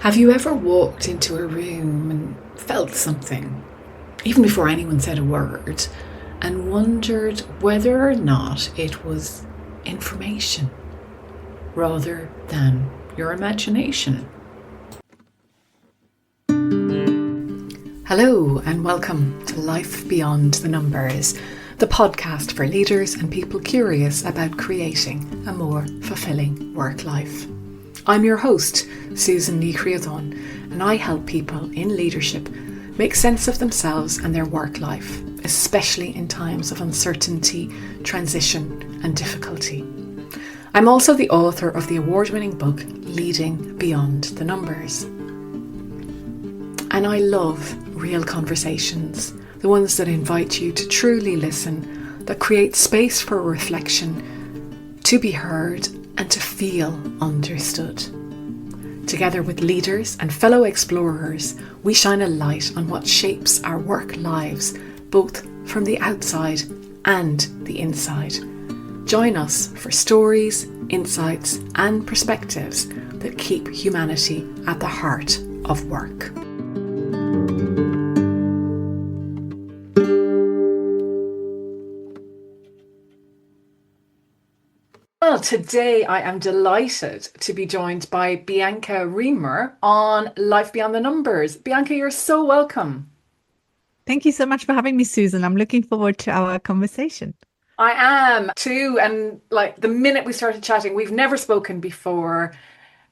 Have you ever walked into a room and felt something, even before anyone said a word, and wondered whether or not it was information rather than your imagination? Hello, and welcome to Life Beyond the Numbers, the podcast for leaders and people curious about creating a more fulfilling work life. I'm your host, Susan Ní Chríodáin, and I help people in leadership make sense of themselves and their work life, especially in times of uncertainty, transition, and difficulty. I'm also the author of the award-winning book, Leading Beyond the Numbers. And I love real conversations, the ones that invite you to truly listen, that create space for reflection, to be heard, and to feel understood. Together with leaders and fellow explorers, we shine a light on what shapes our work lives, both from the outside and the inside. Join us for stories, insights, and perspectives that keep humanity at the heart of work. Well, today I am delighted to be joined by Bianca Riemer on Life Beyond the Numbers. Bianca, you're so welcome. Thank you so much for having me, Susan. I'm looking forward to our conversation. I am too. And like the minute we started chatting, we've never spoken before.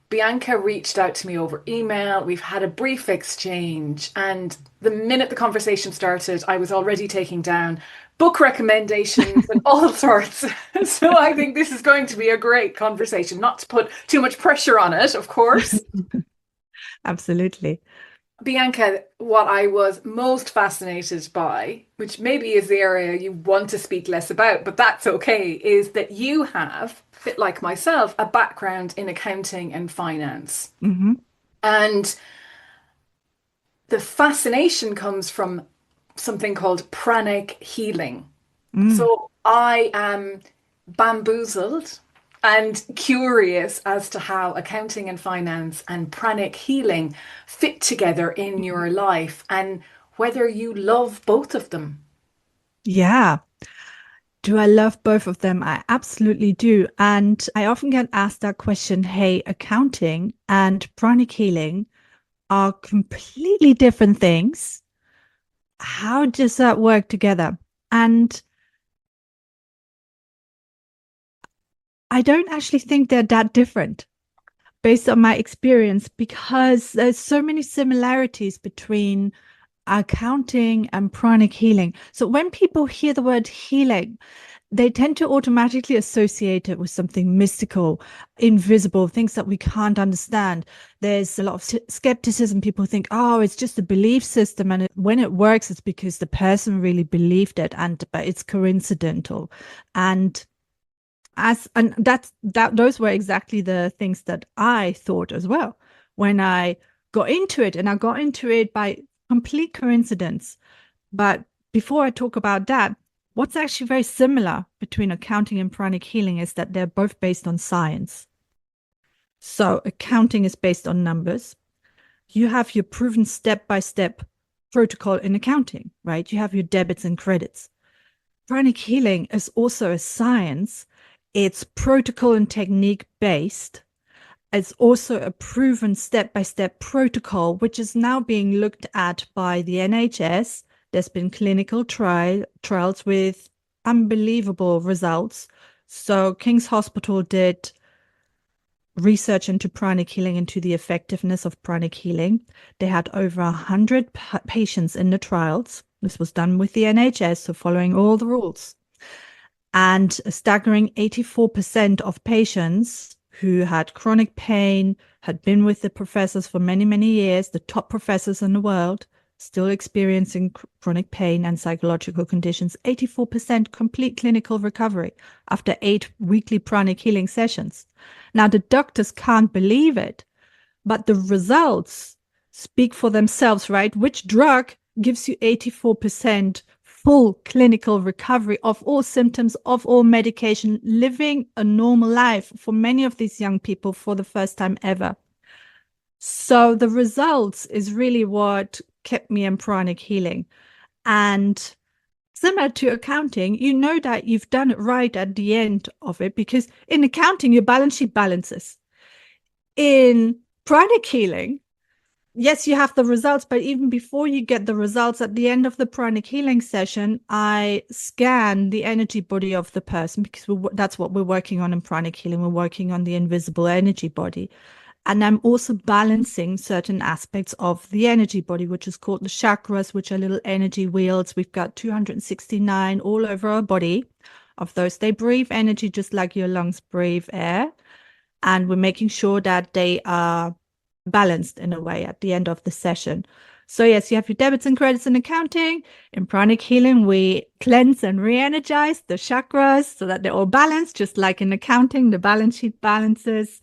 Bianca reached out to me over email. We've had a brief exchange. And the minute the conversation started, I was already taking down book recommendations and all sorts. So I think this is going to be a great conversation, not to put too much pressure on it, of course. Absolutely. Bianca, what I was most fascinated by, which maybe is the area you want to speak less about, but that's okay, is that you have, a bit like myself, a background in accounting and finance. Mm-hmm. And the fascination comes from something called Pranic Healing. So I am bamboozled and curious as to how accounting and finance and pranic healing fit together in your life and whether you love both of them. Yeah. Do I love both of them? I absolutely do. And I often get asked that question, hey, accounting and pranic healing are completely different things. How does that work together? And I don't actually think they're that different based on my experience, because there's so many similarities between accounting and pranic healing. So when people hear the word healing, they tend to automatically associate it with something mystical, invisible, things that we can't understand. There's a lot of skepticism. People think, oh, it's just a belief system. And when it works, it's because the person really believed it, but it's coincidental. And those were exactly the things that I thought as well when I got into it. And I got into it by complete coincidence. But before I talk about that, what's actually very similar between accounting and pranic healing is that they're both based on science. So accounting is based on numbers. You have your proven step-by-step protocol in accounting, right? You have your debits and credits. Pranic healing is also a science. It's protocol and technique based. It's also a proven step-by-step protocol, which is now being looked at by the NHS. There's been clinical trials with unbelievable results. So King's Hospital did research into pranic healing, into the effectiveness of pranic healing. They had over 100 patients in the trials. This was done with the NHS, so following all the rules. And a staggering 84% of patients who had chronic pain, had been with the professors for many, many years, the top professors in the world, still experiencing chronic pain and psychological conditions, 84% complete clinical recovery after 8 weekly pranic healing sessions. Now, the doctors can't believe it, but the results speak for themselves, right? Which drug gives you 84% full clinical recovery of all symptoms, of all medication, living a normal life for many of these young people for the first time ever? So the results is really what kept me in pranic healing. And similar to accounting, you know that you've done it right at the end of it, because in accounting, your balance sheet balances. In pranic healing, yes, you have the results, but even before you get the results, at the end of the pranic healing session, I scan the energy body of the person, because that's what we're working on in pranic healing. We're working on the invisible energy body. And I'm also balancing certain aspects of the energy body, which is called the chakras, which are little energy wheels. We've got 269 all over our body. Of those, they breathe energy just like your lungs breathe air. And we're making sure that they are balanced in a way at the end of the session. So yes, you have your debits and credits in accounting. In pranic healing, we cleanse and re-energize the chakras so that they're all balanced, just like in accounting, the balance sheet balances.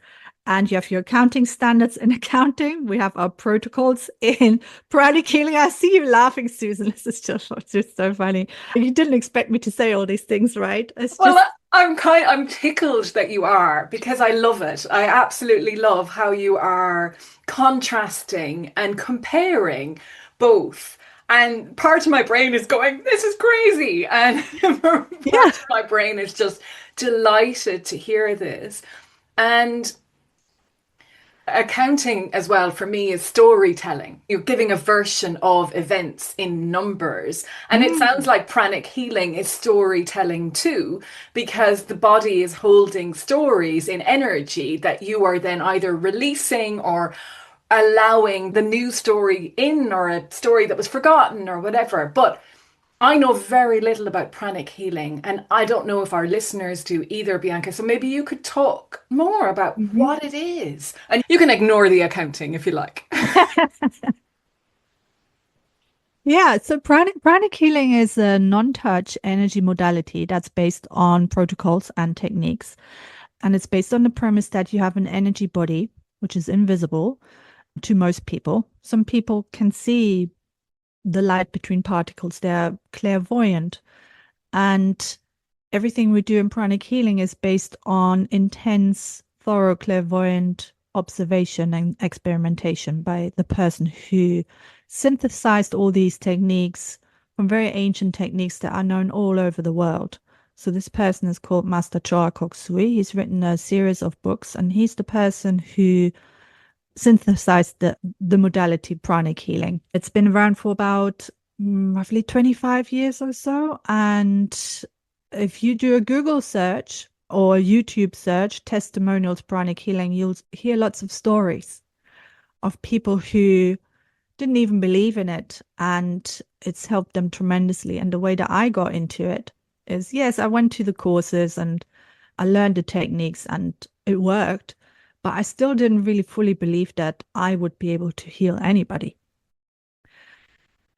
And you have your accounting standards in accounting. We have our protocols in pranic healing. I see you laughing, Susan. This is just so funny. You didn't expect me to say all these things, right? I'm tickled that you are, because I love it. I absolutely love how you are contrasting and comparing both. And part of my brain is going, this is crazy. And part of my brain is just delighted to hear this. And accounting as well for me is storytelling. You're giving a version of events in numbers. And it sounds like pranic healing is storytelling too, because the body is holding stories in energy that you are then either releasing or allowing the new story in, or a story that was forgotten or whatever. But I know very little about pranic healing, and I don't know if our listeners do either, Bianca. So maybe you could talk more about what it is. And you can ignore the accounting if you like. Yeah, so pranic healing is a non-touch energy modality that's based on protocols and techniques. And it's based on the premise that you have an energy body, which is invisible to most people. Some people can see the light between particles, they're clairvoyant. And everything we do in pranic healing is based on intense, thorough, clairvoyant observation and experimentation by the person who synthesized all these techniques from very ancient techniques that are known all over the world. So this person is called Master Choa Kok Sui. He's written a series of books, and he's the person who synthesized the modality pranic healing. It's been around for about roughly 25 years or so. And if you do a Google search or a YouTube search, testimonials pranic healing, you'll hear lots of stories of people who didn't even believe in it, and it's helped them tremendously. And the way that I got into it is, yes, I went to the courses and I learned the techniques and it worked, but I still didn't really fully believe that I would be able to heal anybody.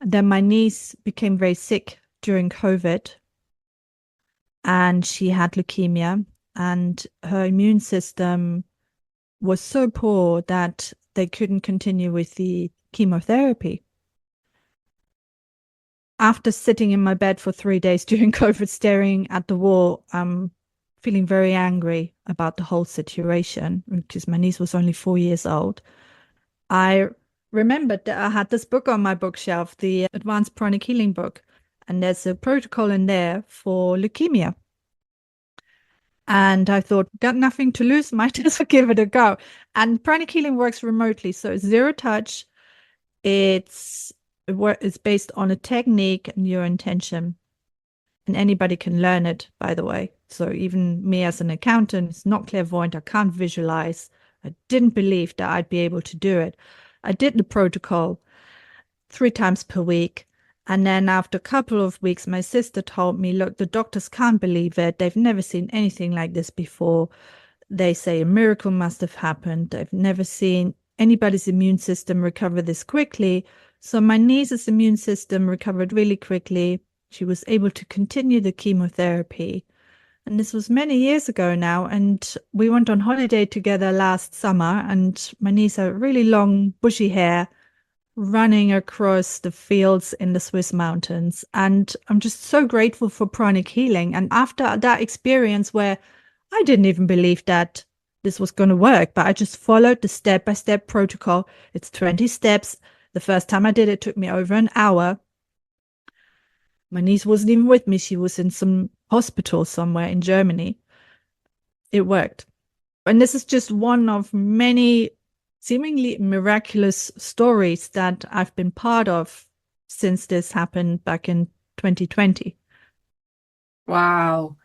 And then my niece became very sick during COVID, and she had leukemia, and her immune system was so poor that they couldn't continue with the chemotherapy. After sitting in my bed for 3 days during COVID, staring at the wall, feeling very angry about the whole situation, because my niece was only 4 years old, I remembered that I had this book on my bookshelf, the Advanced Pranic Healing book, and there's a protocol in there for leukemia. And I thought, got nothing to lose, might as well give it a go. And pranic healing works remotely, so it's zero touch. It's based on a technique and your intention. And anybody can learn it, by the way. So even me as an accountant, it's not clairvoyant, I can't visualize. I didn't believe that I'd be able to do it. I did the protocol 3 times per week. And then after a couple of weeks, my sister told me, look, the doctors can't believe it. They've never seen anything like this before. They say a miracle must have happened. They've never seen anybody's immune system recover this quickly. So my niece's immune system recovered really quickly. She was able to continue the chemotherapy. And this was many years ago now. And we went on holiday together last summer. And my niece had really long, bushy hair, running across the fields in the Swiss mountains. And I'm just so grateful for pranic healing. And after that experience where I didn't even believe that this was going to work, but I just followed the step-by-step protocol. It's 20 steps. The first time I did it took me over an hour. My niece wasn't even with me. She was in some hospital somewhere in Germany. It worked. And this is just one of many seemingly miraculous stories that I've been part of since this happened back in 2020. Wow.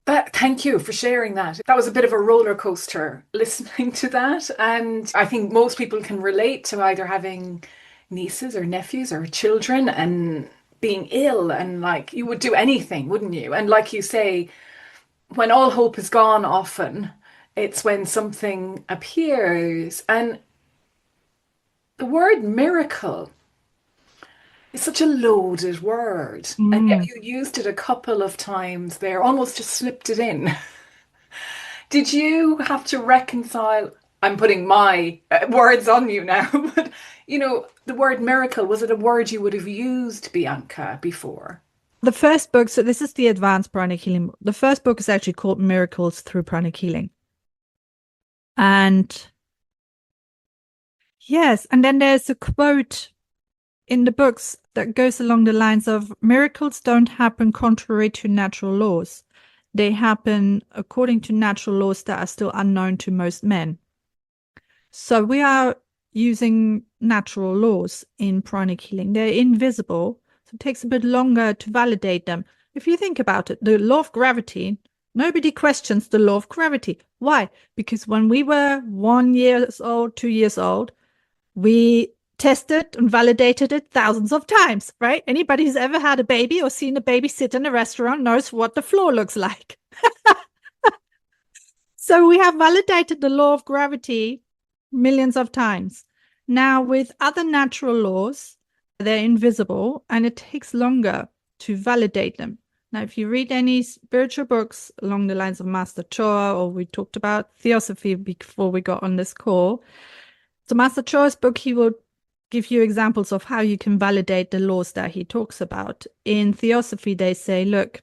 Thank you for sharing that. That was a bit of a roller coaster listening to that. And I think most people can relate to either having nieces or nephews or children and being ill, and like you would do anything, wouldn't you? And like you say, when all hope is gone, often it's when something appears. And the word miracle is such a loaded word. And yet Mm. you used it a couple of times there, almost just slipped it in. Did you have to reconcile? I'm putting my words on you now, but the word miracle, was it a word you would have used, Bianca, before? The first book, so this is the advanced pranic healing. The first book is actually called Miracles Through Pranic Healing. And yes, and then there's a quote in the books that goes along the lines of miracles don't happen contrary to natural laws. They happen according to natural laws that are still unknown to most men. So we are using natural laws in pranic healing. They're invisible, so it takes a bit longer to validate them. If you think about it, the law of gravity, nobody questions the law of gravity. Why? Because when we were 1 year old, 2 years old, we tested and validated it thousands of times, right? Anybody who's ever had a baby or seen a baby sit in a restaurant knows what the floor looks like. So we have validated the law of gravity millions of times. Now, with other natural laws, they're invisible and it takes longer to validate them. Now, if you read any spiritual books along the lines of Master Choa, or we talked about theosophy before we got on this call, so Master Choa's book, he will give you examples of how you can validate the laws that he talks about. In theosophy, they say, look,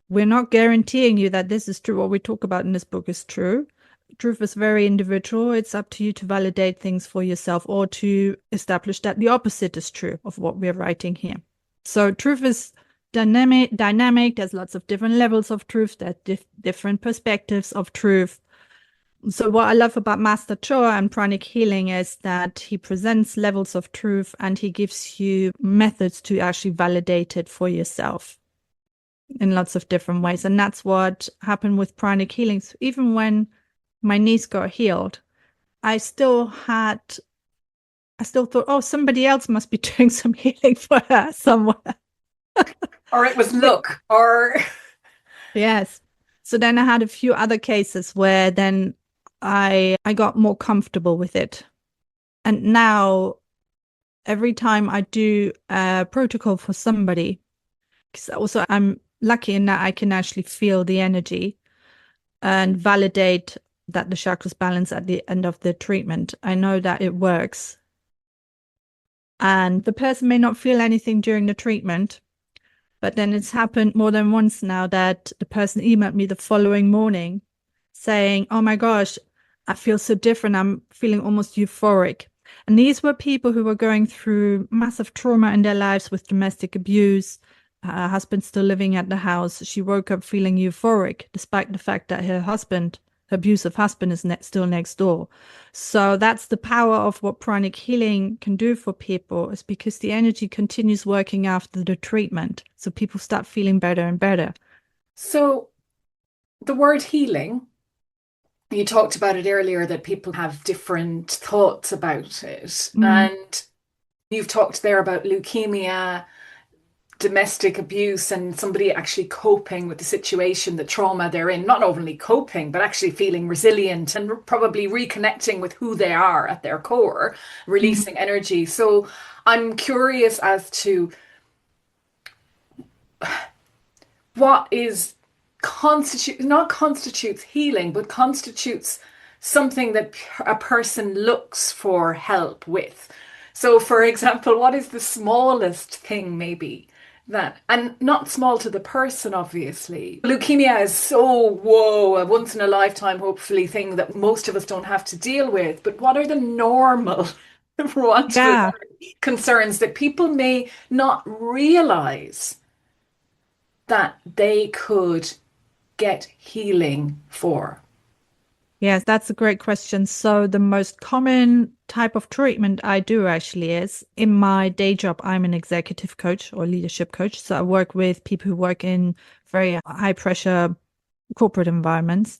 we're not guaranteeing you that this is true. What we talk about in this book is true. Truth is very individual. It's up to you to validate things for yourself or to establish that the opposite is true of what we're writing here. So truth is dynamic. There's lots of different levels of truth. There's different perspectives of truth. So what I love about Master Choa and Pranic Healing is that he presents levels of truth and he gives you methods to actually validate it for yourself in lots of different ways. And that's what happened with Pranic Healing. So even when my niece got healed, I still thought, oh, somebody else must be doing some healing for her somewhere. Or it was luck, or yes. So then I had a few other cases where then I got more comfortable with it. And now every time I do a protocol for somebody, because also I'm lucky in that I can actually feel the energy and validate that the chakras balance at the end of the treatment. I know that it works. And the person may not feel anything during the treatment, but then it's happened more than once now that the person emailed me the following morning saying, oh my gosh, I feel so different. I'm feeling almost euphoric. And these were people who were going through massive trauma in their lives with domestic abuse. Her husband still living at the house. She woke up feeling euphoric, despite the fact that her abusive husband is still next door. So that's the power of what pranic healing can do for people, is because the energy continues working after the treatment. So people start feeling better and better. So the word healing, you talked about it earlier, that people have different thoughts about it. And you've talked there about leukemia, domestic abuse, and somebody actually coping with the situation, the trauma they're in, not only coping, but actually feeling resilient and probably reconnecting with who they are at their core, releasing energy. So I'm curious as to what is not constitutes healing, but constitutes something that a person looks for help with. So, for example, what is the smallest thing maybe That, and not small to the person, obviously. Leukemia is so, whoa, a once in a lifetime, hopefully, thing that most of us don't have to deal with. But what are the normal, for want of a Yeah. word, concerns that people may not realize that they could get healing for? Yes, that's a great question. So the most common type of treatment I do actually is in my day job, I'm an executive coach or leadership coach. So I work with people who work in very high pressure corporate environments.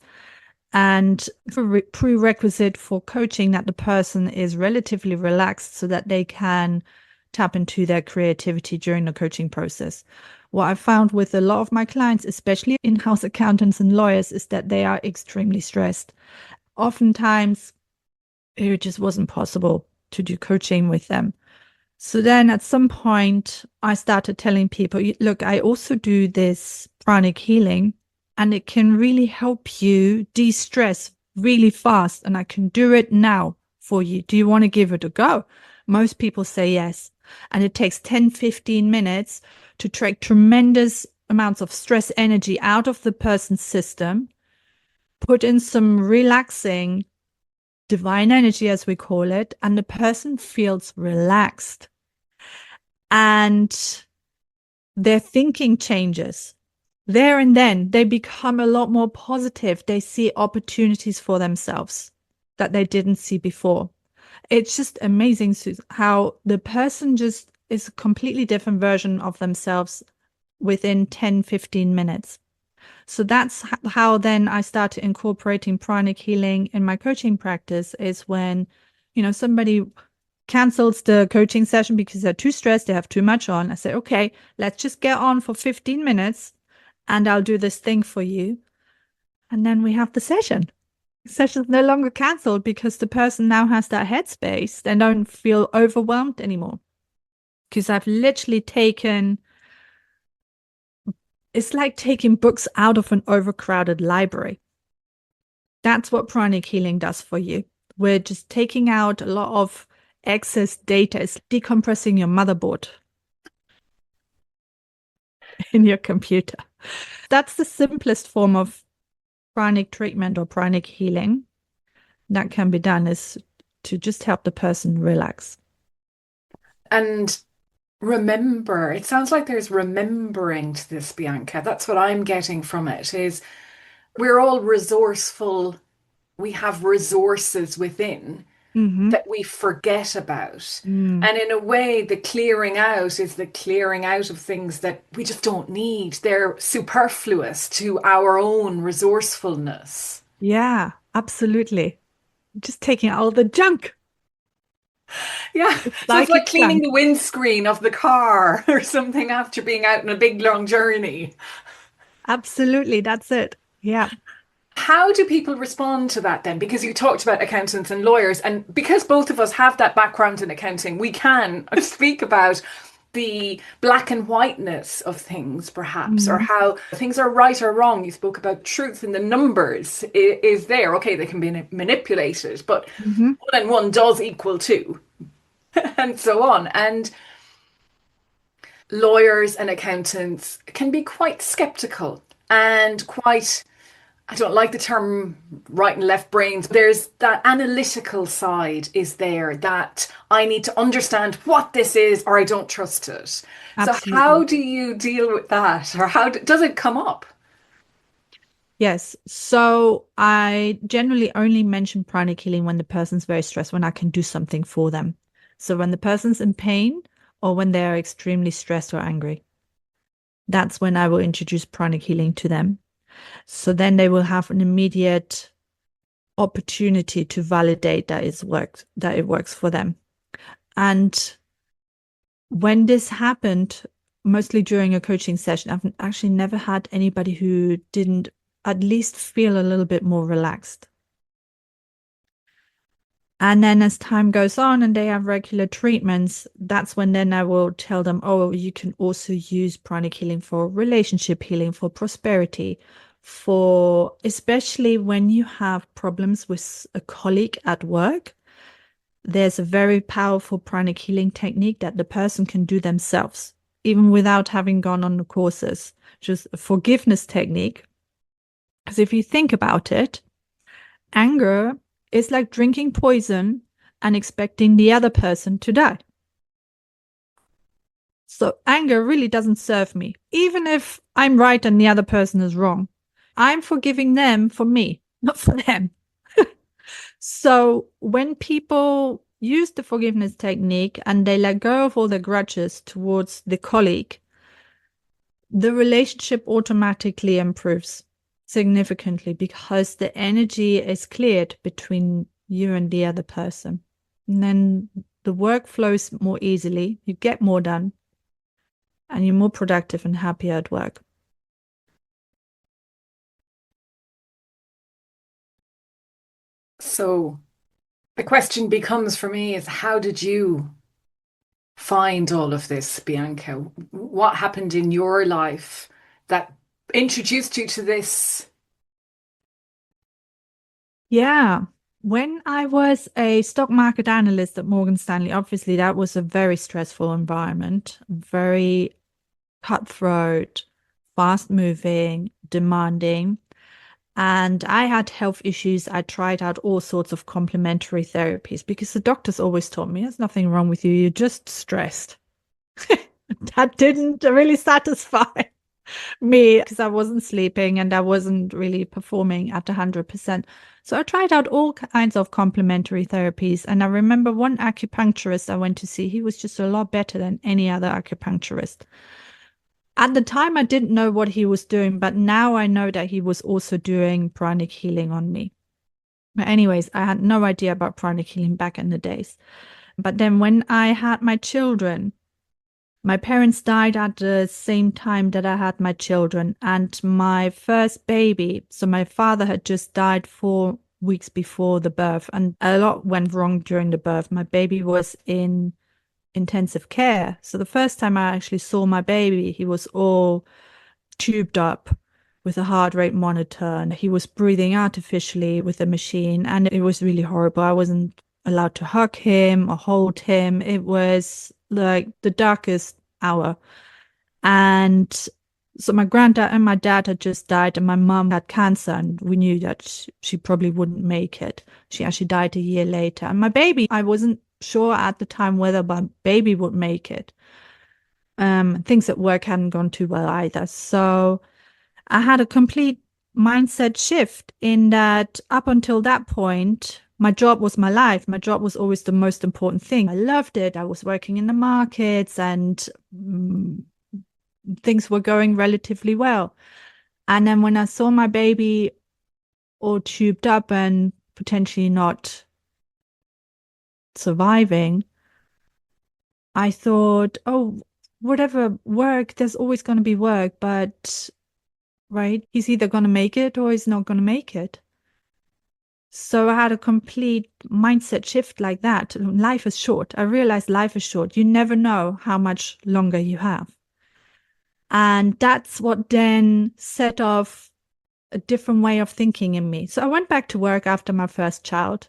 And for prerequisite for coaching that the person is relatively relaxed so that they can tap into their creativity during the coaching process. What I found with a lot of my clients, especially in-house accountants and lawyers, is that they are extremely stressed. Oftentimes, it just wasn't possible to do coaching with them. So then at some point, I started telling people, look, I also do this pranic healing, and it can really help you de-stress really fast. And I can do it now for you. Do you want to give it a go? Most people say yes. And it takes 10, 15 minutes to take tremendous amounts of stress energy out of the person's system, put in some relaxing divine energy, as we call it, and the person feels relaxed. And their thinking changes. There and then, they become a lot more positive. They see opportunities for themselves that they didn't see before. It's just amazing how the person just is a completely different version of themselves within 10, 15 minutes. So that's how then I started incorporating pranic healing in my coaching practice, is when, somebody cancels the coaching session because they're too stressed, they have too much on. I say, okay, let's just get on for 15 minutes and I'll do this thing for you. And then we have the session. The session's no longer canceled because the person now has that headspace. They don't feel overwhelmed anymore. Because I've literally it's like taking books out of an overcrowded library. That's what pranic healing does for you. We're just taking out a lot of excess data. It's decompressing your motherboard in your computer. That's the simplest form of pranic treatment or pranic healing that can be done, is to just help the person relax. And remember, it sounds like there's remembering to this, Bianca. That's what I'm getting from it, is we're all resourceful. We have resources within Mm-hmm. that we forget about. Mm. And in a way, the clearing out is the clearing out of things that we just don't need. They're superfluous to our own resourcefulness. Yeah, absolutely. Just taking out all the junk. Yeah. It's So it's like like it's cleaning junk. the windscreen of the car or something after being out on a big long journey. Absolutely. That's it. Yeah. How do people respond to that then? Because you talked about accountants and lawyers, and because both of us have that background in accounting, we can speak about the black and whiteness of things, perhaps, or Mm-hmm. how things are right or wrong. You spoke about truth in the numbers is there. Okay, they can be manipulated, but Mm-hmm. one and one does equal two, and so on. And lawyers and accountants can be quite skeptical and quite, I don't like the term right and left brains. There's that analytical side is there, that I need to understand what this is or I don't trust it. So how Absolutely. do you deal with that, or does it come up? Yes. So I generally only mention pranic healing when the person's very stressed, when I can do something for them. So when the person's in pain or when they're extremely stressed or angry, that's when I will introduce pranic healing to them. So then they will have an immediate opportunity to validate that that it works for them. And when this happened, mostly during a coaching session, I've actually never had anybody who didn't at least feel a little bit more relaxed. And then as time goes on and they have regular treatments, that's when then I will tell them, oh, you can also use pranic healing for relationship healing, for prosperity, for especially when you have problems with a colleague at work. There's a very powerful pranic healing technique that the person can do themselves. even without having gone on the courses, just a forgiveness technique. Because if you think about it, anger is like drinking poison and expecting the other person to die. So anger really doesn't serve me. Even if I'm right and the other person is wrong, I'm forgiving them for me, not for them. So when people use the forgiveness technique and they let go of all their grudges towards the colleague, the relationship automatically improves significantly because the energy is cleared between you and the other person. And then the work flows more easily, you get more done, and you're more productive and happier at work. So the question becomes for me is, how did you find all of this, Bianca? What happened in your life that introduced you to this? Yeah. When I was a stock market analyst at Morgan Stanley, obviously that was a very stressful environment, very cutthroat, fast moving, demanding. And I had health issues. I tried out all sorts of complementary therapies because the doctors always told me there's nothing wrong with you. You're just stressed. That didn't really satisfy me because I wasn't sleeping and I wasn't really performing at 100%. So I tried out all kinds of complementary therapies. And I remember one acupuncturist I went to see, he was just a lot better than any other acupuncturist. At the time, I didn't know what he was doing, but now I know that he was also doing pranic healing on me. But anyways, I had no idea about pranic healing back in the days. But then when I had my children, my parents died at the same time that I had my children, and my first baby, so my father had just died 4 weeks before the birth, and a lot went wrong during the birth. My baby was in intensive care. So the first time I actually saw my baby, he was all tubed up with a heart rate monitor and he was breathing artificially with a machine, and it was really horrible. I wasn't allowed to hug him or hold him. It was like the darkest hour. And so my granddad and my dad had just died, and my mom had cancer, and we knew that she probably wouldn't make it. She actually died a year later. And my baby, I wasn't sure at the time whether my baby would make it. Things at work hadn't gone too well either. So I had a complete mindset shift in that up until that point, my job was my life. My job was always the most important thing. I loved it. I was working in the markets and things were going relatively well. And then when I saw my baby all tubed up and potentially not surviving, I thought, oh, whatever work, there's always going to be work, but right, he's either going to make it or he's not going to make it. So I had a complete mindset shift like that. Life is short. I realized life is short. You never know how much longer you have. And that's what then set off a different way of thinking in me. So I went back to work after my first child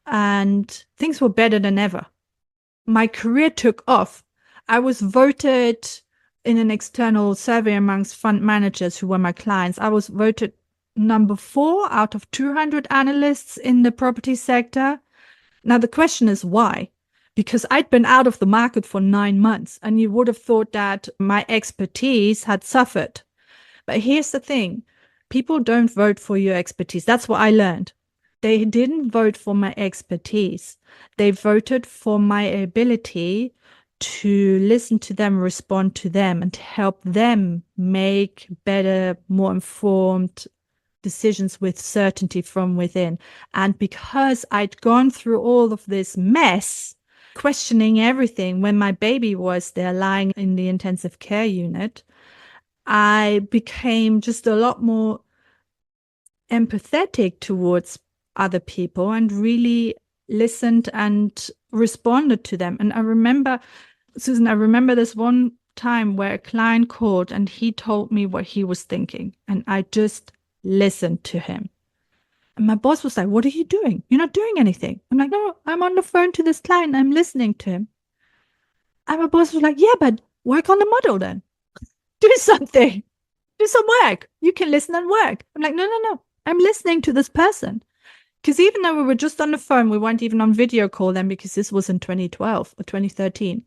and things were better than ever. My career took off. I was voted in an external survey amongst fund managers who were my clients. I was voted number 4 out of 200 analysts in the property sector. Now, the question is why? Because I'd been out of the market for 9 months, and you would have thought that my expertise had suffered. But here's the thing. People don't vote for your expertise. That's what I learned. They didn't vote for my expertise. They voted for my ability to listen to them, respond to them, and to help them make better, more informed decisions with certainty from within. And because I'd gone through all of this mess, questioning everything when my baby was there lying in the intensive care unit, I became just a lot more empathetic towards other people and really listened and responded to them. And I remember, Susan, I remember this one time where a client called and he told me what he was thinking, and I just listened to him. And my boss was like, "What are you doing? You're not doing anything." I'm like, "No, I'm on the phone to this client. I'm listening to him." And my boss was like, "Yeah, but work on the model then. Do something. Do some work. You can listen and work. I'm like, no. I'm listening to this person. Because even though we were just on the phone, we weren't even on video call then, because this was in 2012 or 2013.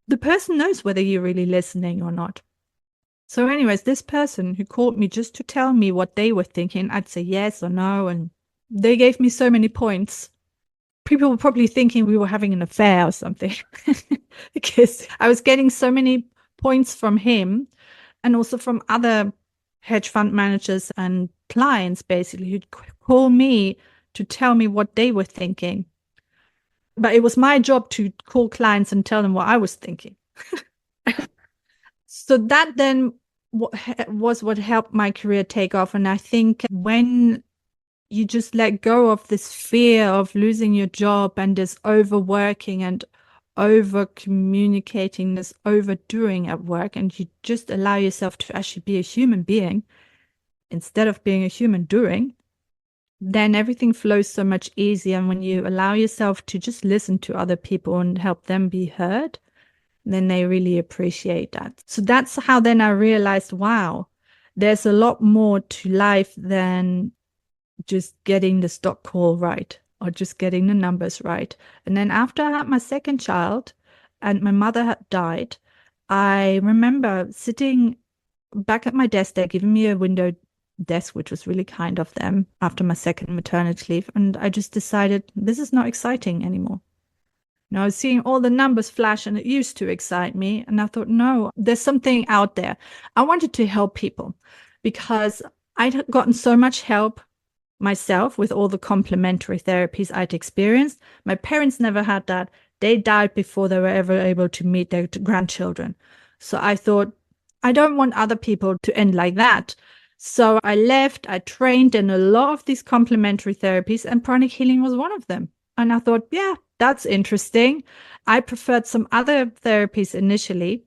The person knows whether you're really listening or not. So anyways, this person who called me just to tell me what they were thinking, I'd say yes or no. And they gave me so many points. People were probably thinking we were having an affair or something because I was getting so many points from him and also from other hedge fund managers and clients, basically, who'd call me to tell me what they were thinking. But it was my job to call clients and tell them what I was thinking. So that then was what helped my career take off. And I think when you just let go of this fear of losing your job and this overworking and over communicating, this overdoing at work, and you just allow yourself to actually be a human being instead of being a human doing, then everything flows so much easier. And when you allow yourself to just listen to other people and help them be heard, then they really appreciate that. So that's how then I realized, wow, there's a lot more to life than just getting the stock call right or just getting the numbers right. And then after I had my second child and my mother had died, I remember sitting back at my desk, they're giving me a window desk, which was really kind of them after my second maternity leave. And I just decided this is not exciting anymore. You know, I was seeing all the numbers flash and it used to excite me. And I thought, no, there's something out there. I wanted to help people because I'd gotten so much help myself with all the complementary therapies I'd experienced. My parents never had that. They died before they were ever able to meet their grandchildren. So I thought, I don't want other people to end like that. So I left, I trained in a lot of these complementary therapies, and pranic healing was one of them. And I thought, yeah, that's interesting. I preferred some other therapies initially.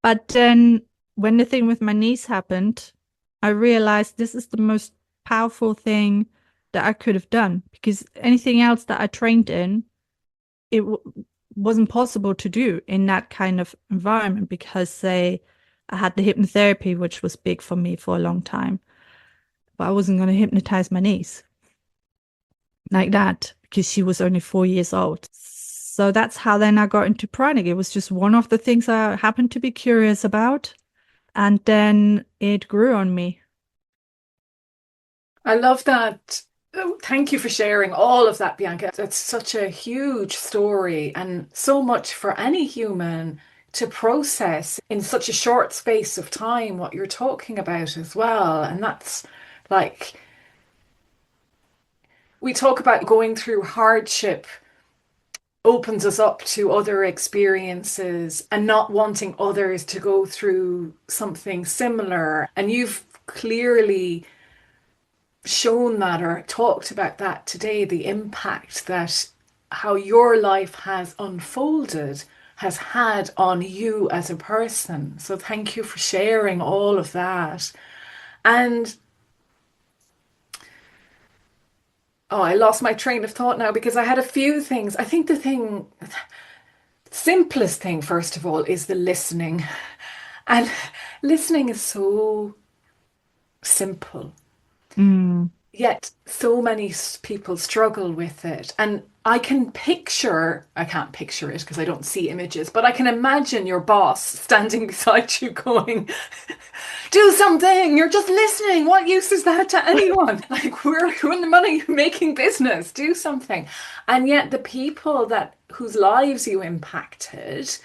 But then when the thing with my niece happened, I realized this is the most powerful thing that I could have done, because anything else that I trained in, it wasn't possible to do in that kind of environment, because I had the hypnotherapy, which was big for me for a long time, but I wasn't going to hypnotize my niece like that because she was only 4 years old. So that's how then I got into pranic. It was just one of the things I happened to be curious about, and then it grew on me. I love that. Oh, thank you for sharing all of that, Bianca. It's such a huge story and so much for any human to process in such a short space of time, what you're talking about as well. And that's like, we talk about going through hardship opens us up to other experiences and not wanting others to go through something similar. And you've clearly shown that or talked about that today, the impact that how your life has unfolded has had on you as a person. So thank you for sharing all of that. And oh, I lost my train of thought now because I had a few things. I think simplest thing, first of all, is the listening. And listening is so simple. Mm. Yet so many people struggle with it. And I can't picture it because I don't see images, but I can imagine your boss standing beside you going, do something, you're just listening. What use is that to anyone? Like, we're in the money making business, do something. And yet the people whose lives you impacted,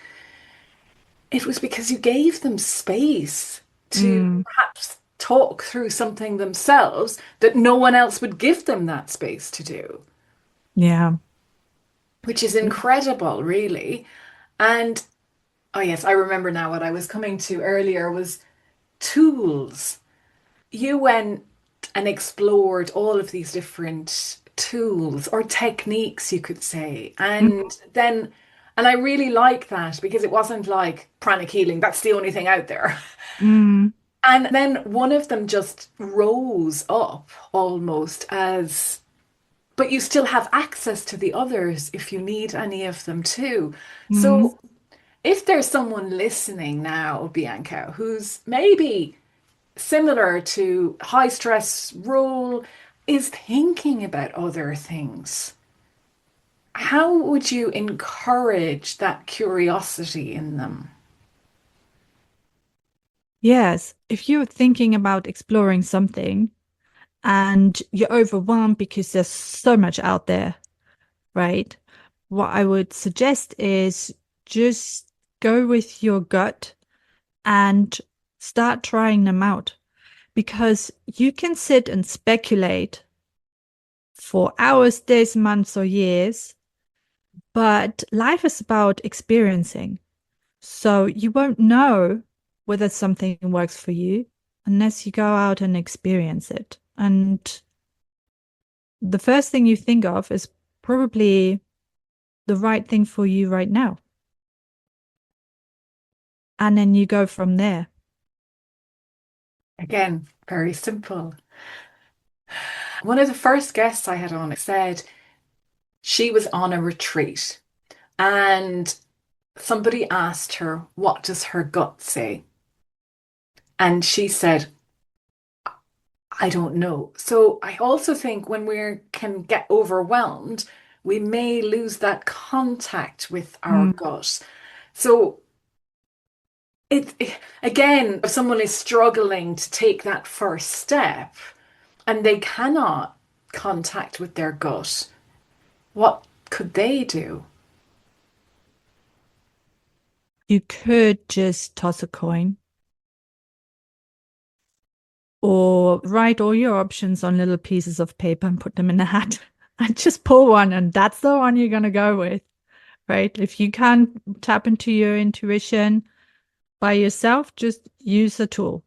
it was because you gave them space to perhaps talk through something themselves that no one else would give them that space to do. Yeah. Which is incredible, really. And oh yes, I remember now what I was coming to earlier was tools. You went and explored all of these different tools or techniques, you could say. And I really like that because it wasn't like pranic healing, that's the only thing out there. Mm. And then one of them just rose up almost as, but you still have access to the others if you need any of them too. Mm. So if there's someone listening now, Bianca, who's maybe similar to high stress role, is thinking about other things, how would you encourage that curiosity in them? Yes, if you're thinking about exploring something and you're overwhelmed because there's so much out there, right? What I would suggest is just go with your gut and start trying them out, because you can sit and speculate for hours, days, months, or years, but life is about experiencing. So you won't know whether something works for you unless you go out and experience it. And the first thing you think of is probably the right thing for you right now. And then you go from there. Again, very simple. One of the first guests I had on said she was on a retreat and somebody asked her, what does her gut say? And she said, I don't know. So I also think when we can get overwhelmed, we may lose that contact with our Mm. gut. So again, if someone is struggling to take that first step and they cannot contact with their gut, what could they do? You could just toss a coin or write all your options on little pieces of paper and put them in a hat and just pull one, and that's the one you're going to go with, right? If you can't tap into your intuition by yourself, just use a tool.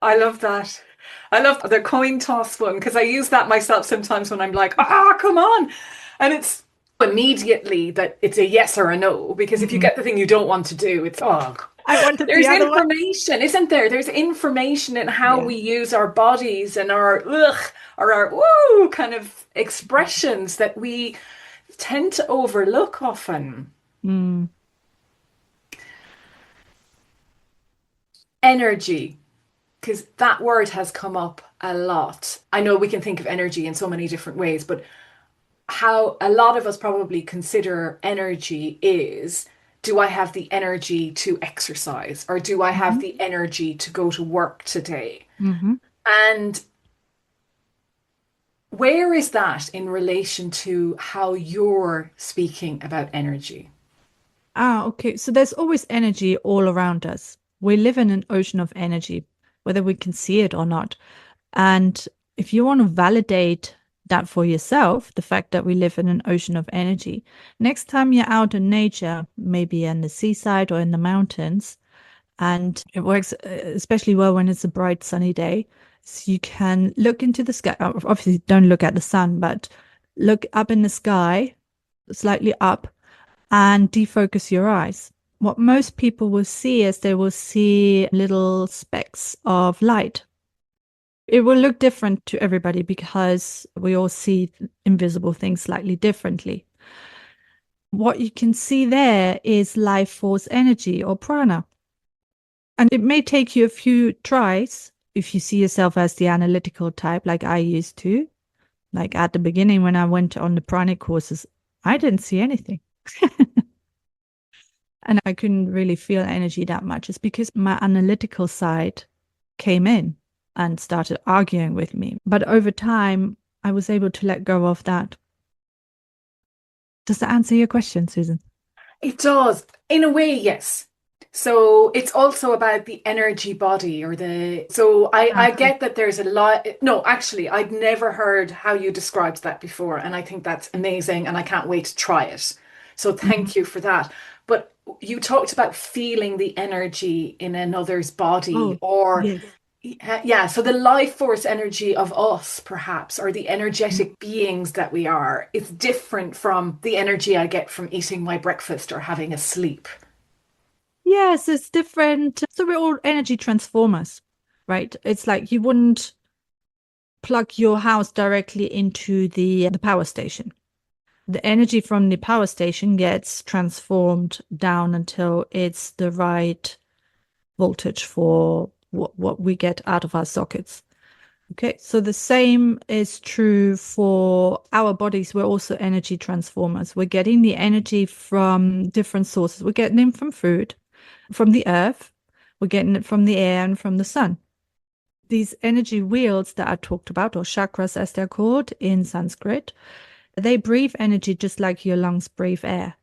I love that. I love the coin toss one because I use that myself sometimes when I'm like, come on. And it's immediately that it's a yes or a no, because if you Mm. get the thing you don't want to do, it's, oh, I wanted the there's other one. information, isn't there? There's information in how Yeah. we use our bodies and our ugh or our woo kind of expressions that we tend to overlook often. Mm. Energy, because that word has come up a lot. I know we can think of energy in so many different ways, but how a lot of us probably consider energy is, do I have the energy to exercise or do I have Mhm. the energy to go to work today? Mhm. And where is that in relation to how you're speaking about energy? Okay. So there's always energy all around us. We live in an ocean of energy, whether we can see it or not. And if you want to validate that for yourself, the fact that we live in an ocean of energy, next time you're out in nature, maybe in the seaside or in the mountains, and it works especially well when it's a bright sunny day, so you can look into the sky. Obviously, don't look at the sun, but look up in the sky, slightly up, and defocus your eyes. What most people will see is they will see little specks of light. It will look different to everybody because we all see invisible things slightly differently. What you can see there is life force energy or prana. And it may take you a few tries if you see yourself as the analytical type, like I used to. Like at the beginning, when I went on the pranic courses, I didn't see anything. And I couldn't really feel energy that much. It's because my analytical side came in and started arguing with me. But over time, I was able to let go of that. Does that answer your question, Susan? It does. In a way, yes. So it's also about the energy body or the, so I Exactly. get that there's a lot. No, actually, I'd never heard how you described that before. And I think that's amazing. And I can't wait to try it. So Mhm. thank you for that. But you talked about feeling the energy in another's body Oh, or yes. yeah, so the life force energy of us, perhaps, or the Mm. energetic beings that we are, is different from the energy I get from eating my breakfast or having a sleep. Yes, it's different. So we're all energy transformers, right? It's like you wouldn't plug your house directly into the power station. the energy from the power station gets transformed down until it's the right voltage for what we get out of our sockets. Okay, so the same is true for our bodies. We're also energy transformers. We're getting the energy from different sources. We're getting it from food, from the earth. We're getting it from the air and from the sun. These energy wheels that I talked about, or chakras as they're called in Sanskrit, they breathe energy just like your lungs breathe air.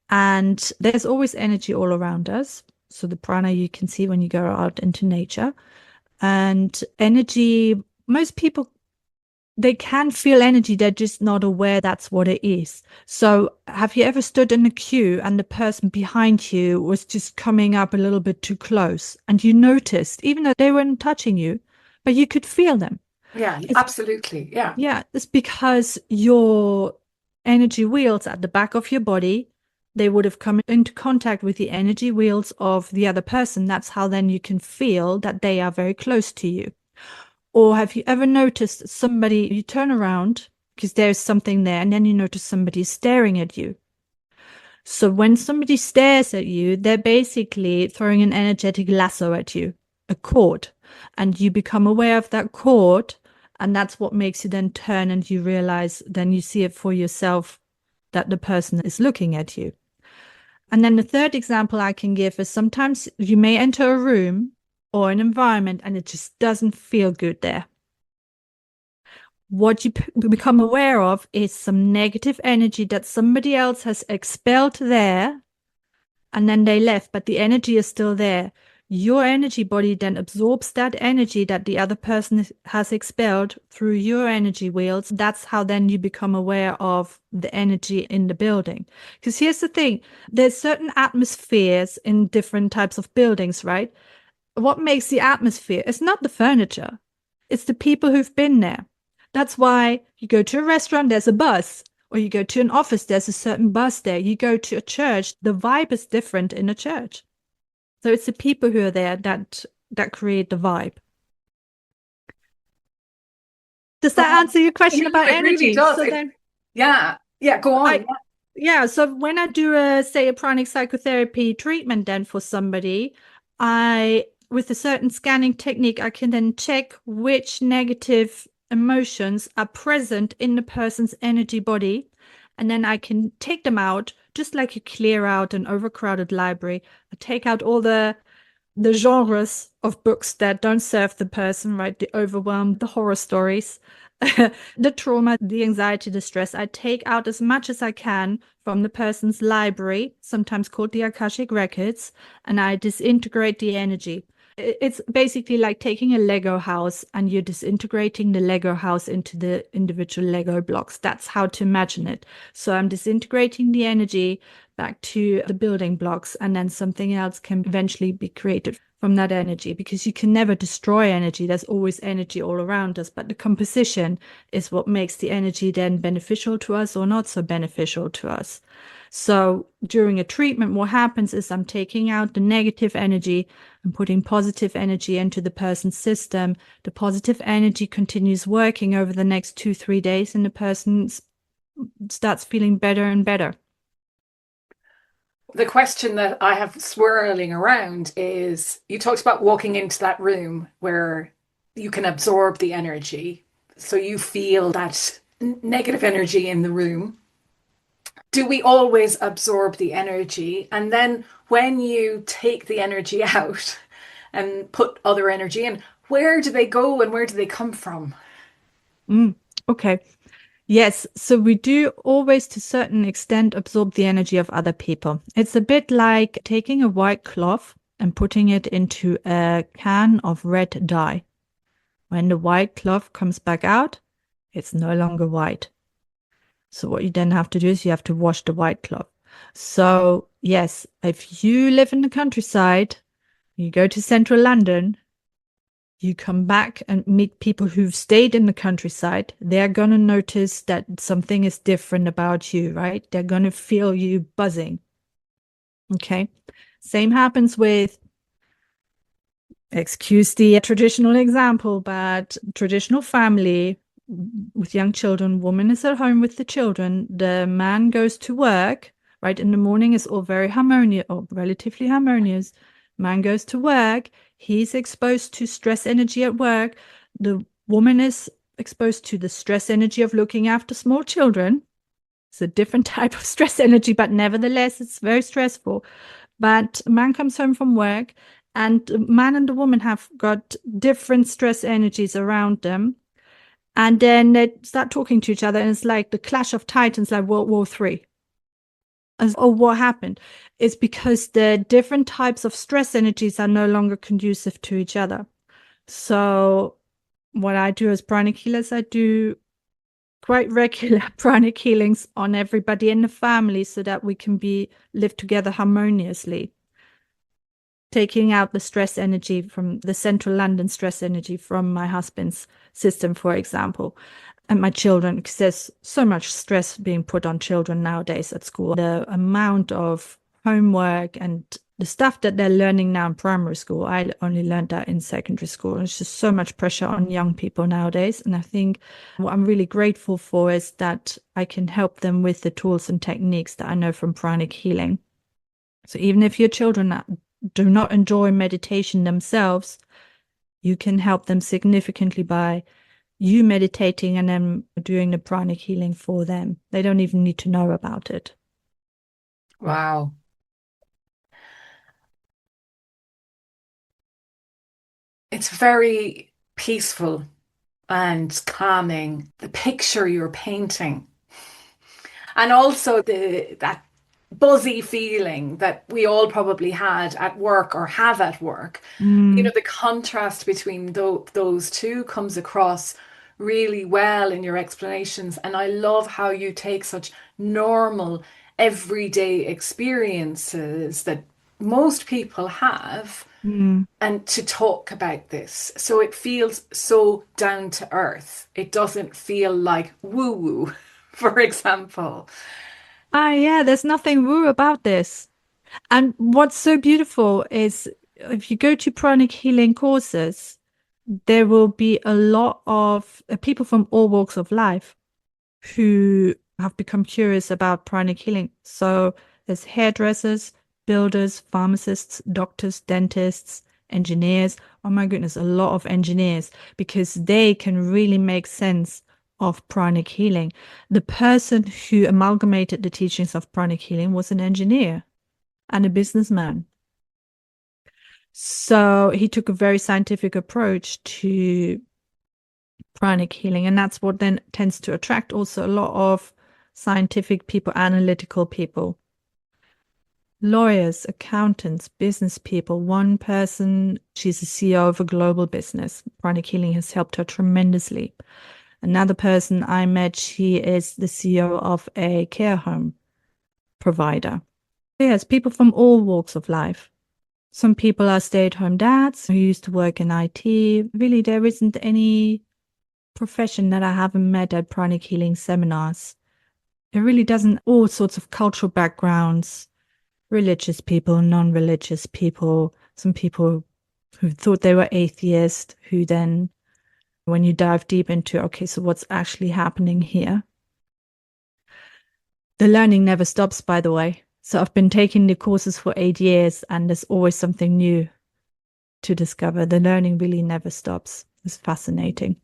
And there's always energy all around us. So the prana you can see when you go out into nature. And energy, most people, they can feel energy, they're just not aware that's what it is. So have you ever stood in a queue and the person behind you was just coming up a little bit too close, and you noticed, even though they weren't touching you, but you could feel them? Yeah, absolutely. Yeah. Yeah, it's because your energy wheels at the back of your body, they would have come into contact with the energy wheels of the other person. That's how then you can feel that they are very close to you. Or have you ever noticed somebody, you turn around because there's something there, and then you notice somebody staring at you. So when somebody stares at you, they're basically throwing an energetic lasso at you, a cord, and you become aware of that cord. And that's what makes you then turn, and you realize, then you see it for yourself that the person is looking at you. And then the third example I can give is sometimes you may enter a room or an environment and it just doesn't feel good there. What you become aware of is some negative energy that somebody else has expelled there, and then they left, but the energy is still there. Your energy body then absorbs that energy that the other person has expelled through your energy wheels. That's how then you become aware of the energy in the building. Because here's the thing, there's certain atmospheres in different types of buildings, right? What makes the atmosphere? It's not the furniture. It's the people who've been there. That's why you go to a restaurant, there's a buzz. Or you go to an office, there's a certain buzz there. You go to a church, the vibe is different in a church. So it's the people who are there that create the vibe. Does that answer your question about it energy? Really does. So then, yeah, go on. Yeah, so when I do a pranic psychotherapy treatment then for somebody, with a certain scanning technique, I can then check which negative emotions are present in the person's energy body, and then I can take them out, just like you clear out an overcrowded library. I take out all the genres of books that don't serve the person, right? The overwhelm, the horror stories, the trauma, the anxiety, the stress. I take out as much as I can from the person's library, sometimes called the Akashic Records, and I disintegrate the energy. It's basically like taking a Lego house and you're disintegrating the Lego house into the individual Lego blocks. That's how to imagine it. So I'm disintegrating the energy back to the building blocks, and then something else can eventually be created from that energy, because you can never destroy energy. There's always energy all around us, but the composition is what makes the energy then beneficial to us or not so beneficial to us. So during a treatment, what happens is I'm taking out the negative energy and putting positive energy into the person's system. The positive energy continues working over the next 2-3 days, and the person starts feeling better and better. The question that I have swirling around is, you talked about walking into that room where you can absorb the energy. So you feel that negative energy in the room. Do we always absorb the energy? And then when you take the energy out and put other energy in, where do they go and where do they come from? Okay. Yes, so we do always, to a certain extent, absorb the energy of other people. It's a bit like taking a white cloth and putting it into a can of red dye. When the white cloth comes back out, it's no longer white. So what you then have to do is you have to wash the white cloth. So yes, if you live in the countryside, you go to central London, you come back and meet people who've stayed in the countryside, they're going to notice that something is different about you, right? They're going to feel you buzzing. Okay. Same happens with, excuse the traditional example, but traditional family, with young children, woman is at home with the children, the man goes to work, right? In the morning is all very harmonious or relatively harmonious. Man goes to work, he's exposed to stress energy at work. The woman is exposed to the stress energy of looking after small children. It's a different type of stress energy, but nevertheless, it's very stressful. But man comes home from work, and the man and the woman have got different stress energies around them. And then they start talking to each other, and it's like the clash of titans, like World War III. Or what happened? It's because the different types of stress energies are no longer conducive to each other. So what I do as pranic healers, I do quite regular pranic healings on everybody in the family so that we can live together harmoniously. Taking out the stress energy from the central London stress energy from my husband's system, for example, and my children, because there's so much stress being put on children nowadays at school. The amount of homework and the stuff that they're learning now in primary school, I only learned that in secondary school. There's just so much pressure on young people nowadays. And I think what I'm really grateful for is that I can help them with the tools and techniques that I know from pranic healing. So even if your children do not enjoy meditation themselves, you can help them significantly by you meditating and then doing the pranic healing for them. They don't even need to know about it. Wow. It's very peaceful and calming, the picture you're painting. And also that buzzy feeling that we all probably had at work or have at work. You know, the contrast between those two comes across really well in your explanations. And I love how you take such normal, everyday experiences that most people have and to talk about this. So it feels so down to earth. It doesn't feel like woo woo, for example. Yeah, there's nothing woo about this. And what's so beautiful is if you go to pranic healing courses, there will be a lot of people from all walks of life who have become curious about pranic healing. So there's hairdressers, builders, pharmacists, doctors, dentists, engineers. Oh my goodness, a lot of engineers, because they can really make sense of pranic healing. The person who amalgamated the teachings of pranic healing was an engineer and a businessman. So he took a very scientific approach to pranic healing, and that's what then tends to attract also a lot of scientific people, analytical people, lawyers, accountants, business people. One person, she's a CEO of a global business. Pranic healing has helped her tremendously. Another person I met, she is the CEO of a care home provider. Yes, people from all walks of life. Some people are stay-at-home dads who used to work in IT. Really, there isn't any profession that I haven't met at pranic healing seminars. It really doesn't, all sorts of cultural backgrounds, religious people, non-religious people, some people who thought they were atheist, who then, when you dive deep into, okay, so what's actually happening here? The learning never stops, by the way. So I've been taking the courses for 8 years, and there's always something new to discover. The learning really never stops. It's fascinating.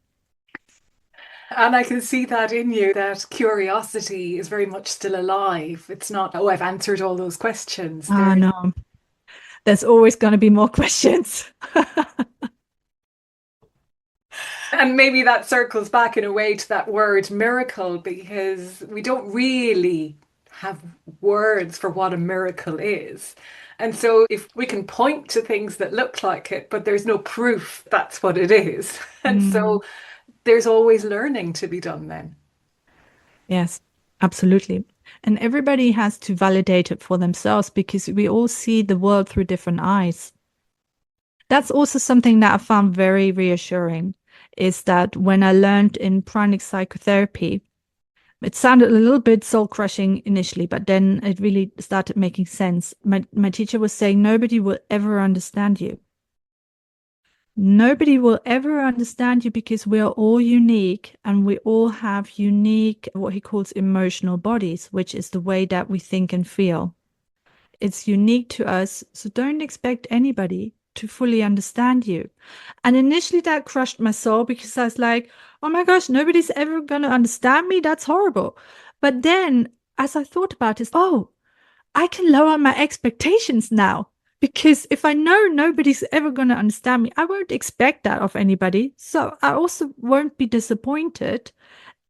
And I can see that in you, that curiosity is very much still alive. It's not, oh, I've answered all those questions. No, there's always going to be more questions. And maybe that circles back in a way to that word miracle, because we don't really have words for what a miracle is. And so if we can point to things that look like it, but there's no proof that's what it is. And so there's always learning to be done then. Yes, absolutely. And everybody has to validate it for themselves because we all see the world through different eyes. That's also something that I found very reassuring, is that when I learned in pranic psychotherapy, it sounded a little bit soul crushing initially, but then it really started making sense. My teacher was saying, nobody will ever understand you. Nobody will ever understand you because we are all unique and we all have unique, what he calls emotional bodies, which is the way that we think and feel. It's unique to us. So don't expect anybody to fully understand you. And initially that crushed my soul because I was like, oh my gosh, nobody's ever going to understand me. That's horrible. But then as I thought about it, oh, I can lower my expectations now. Because if I know nobody's ever going to understand me, I won't expect that of anybody. So I also won't be disappointed.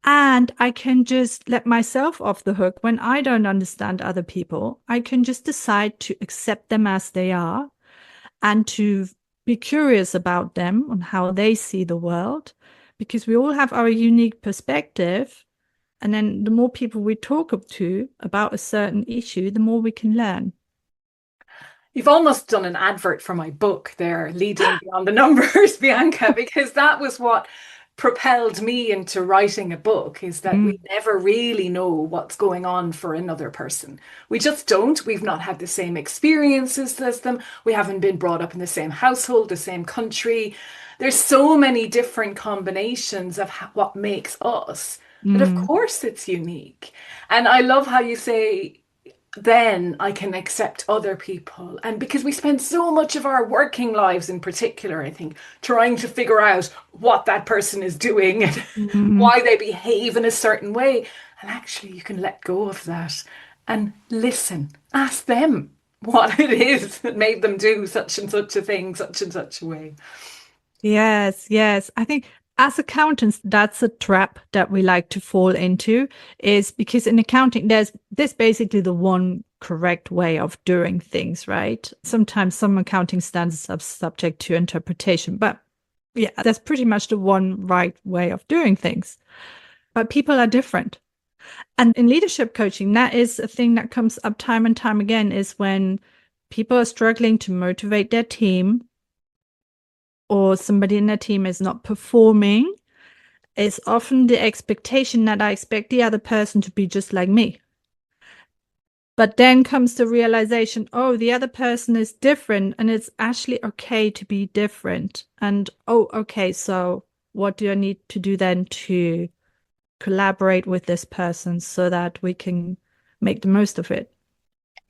And I can just let myself off the hook when I don't understand other people. I can just decide to accept them as they are and to be curious about them on how they see the world, because we all have our unique perspective. And then the more people we talk to about a certain issue, the more we can learn. You've almost done an advert for my book there, Leading Beyond the Numbers, Bianca, because that was what propelled me into writing a book, is that we never really know what's going on for another person. We just don't. We've not had the same experiences as them. We haven't been brought up in the same household, the same country. There's so many different combinations of what makes us. But of course it's unique. And I love how you say, then I can accept other people. And because we spend so much of our working lives in particular, I think, trying to figure out what that person is doing and why they behave in a certain way. And actually, you can let go of that and listen. Ask them what it is that made them do such and such a thing, such and such a way. Yes, yes. I think as accountants, that's a trap that we like to fall into, is because in accounting, there's basically the one correct way of doing things, right? Sometimes some accounting standards are subject to interpretation, but yeah, that's pretty much the one right way of doing things. But people are different. And in leadership coaching, that is a thing that comes up time and time again, is when people are struggling to motivate their team, or somebody in their team is not performing, it's often the expectation that I expect the other person to be just like me. But then comes the realization, oh, the other person is different and it's actually okay to be different. And, oh, okay, so what do I need to do then to collaborate with this person so that we can make the most of it?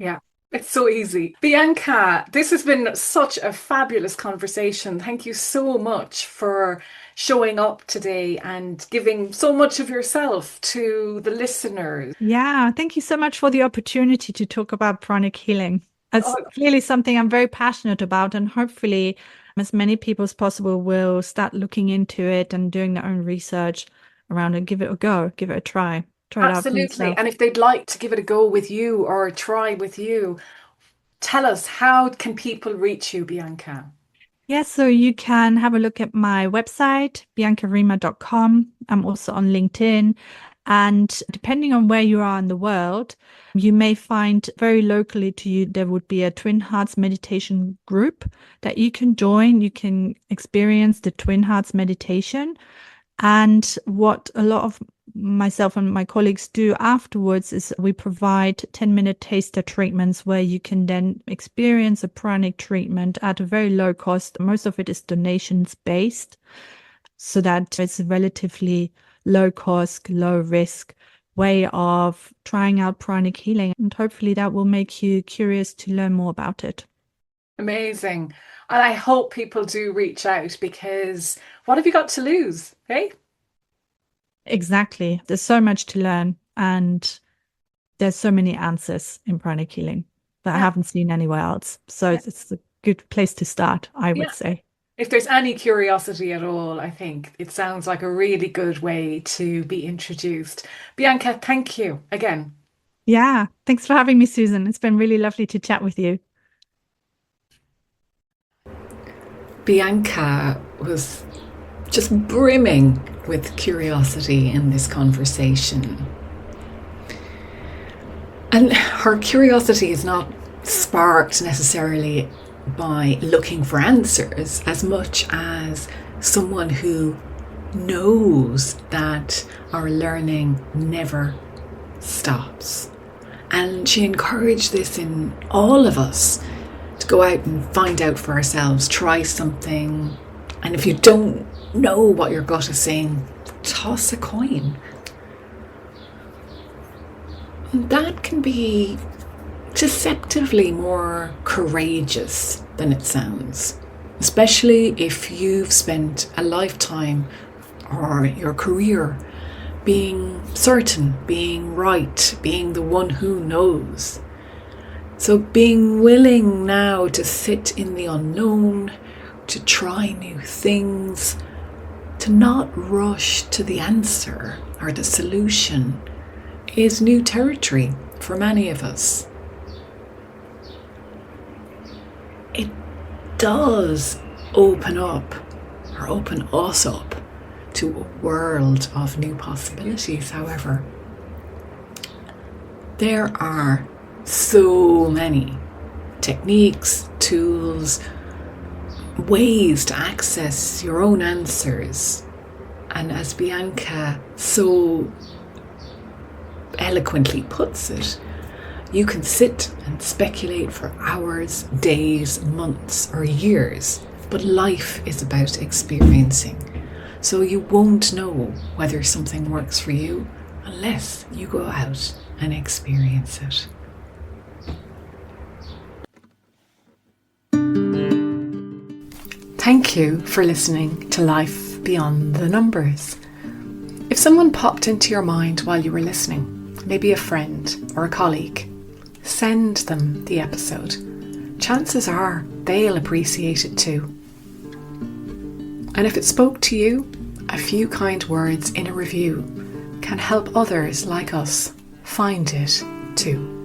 Yeah. It's so easy. Bianca, this has been such a fabulous conversation. Thank you so much for showing up today and giving so much of yourself to the listeners. Yeah, thank you so much for the opportunity to talk about pranic healing. It's clearly something I'm very passionate about, and hopefully as many people as possible will start looking into it and doing their own research around it. Give it a go, give it a try. Try it out for Absolutely. yourself. And if they'd like to give it a go with you or try with you, tell us, how can people reach you, Bianca? Yes, so you can have a look at my website, biancariemer.com. I'm also on LinkedIn. And depending on where you are in the world, you may find very locally to you, there would be a Twin Hearts meditation group that you can join. You can experience the Twin Hearts meditation. And what a lot of myself and my colleagues do afterwards is we provide 10-minute taster treatments where you can then experience a pranic treatment at a very low cost. Most of it is donations based, so that it's a relatively low cost, low risk way of trying out pranic healing. And hopefully that will make you curious to learn more about it. Amazing. And I hope people do reach out, because what have you got to lose? Hey? Exactly. There's so much to learn, and there's so many answers in pranic healing that I haven't seen anywhere else. So it's a good place to start, I would say. If there's any curiosity at all, I think it sounds like a really good way to be introduced. Bianca, thank you again. Yeah, thanks for having me, Susan. It's been really lovely to chat with you. Bianca was just brimming with curiosity in this conversation. And her curiosity is not sparked necessarily by looking for answers, as much as someone who knows that our learning never stops. And she encouraged this in all of us, to go out and find out for ourselves, try something, And if you don't know what your gut is saying, toss a coin. That can be deceptively more courageous than it sounds, especially if you've spent a lifetime or your career being certain, being right, being the one who knows. So being willing now to sit in the unknown, to try new things, to not rush to the answer or the solution is new territory for many of us. It does open us up to a world of new possibilities, however. There are so many techniques, tools, ways to access your own answers. And as Bianca so eloquently puts it, you can sit and speculate for hours, days, months, or years, but life is about experiencing. So you won't know whether something works for you unless you go out and experience it. Thank you for listening to Life Beyond the Numbers. If someone popped into your mind while you were listening, maybe a friend or a colleague, send them the episode. Chances are they'll appreciate it too. And if it spoke to you, a few kind words in a review can help others like us find it too.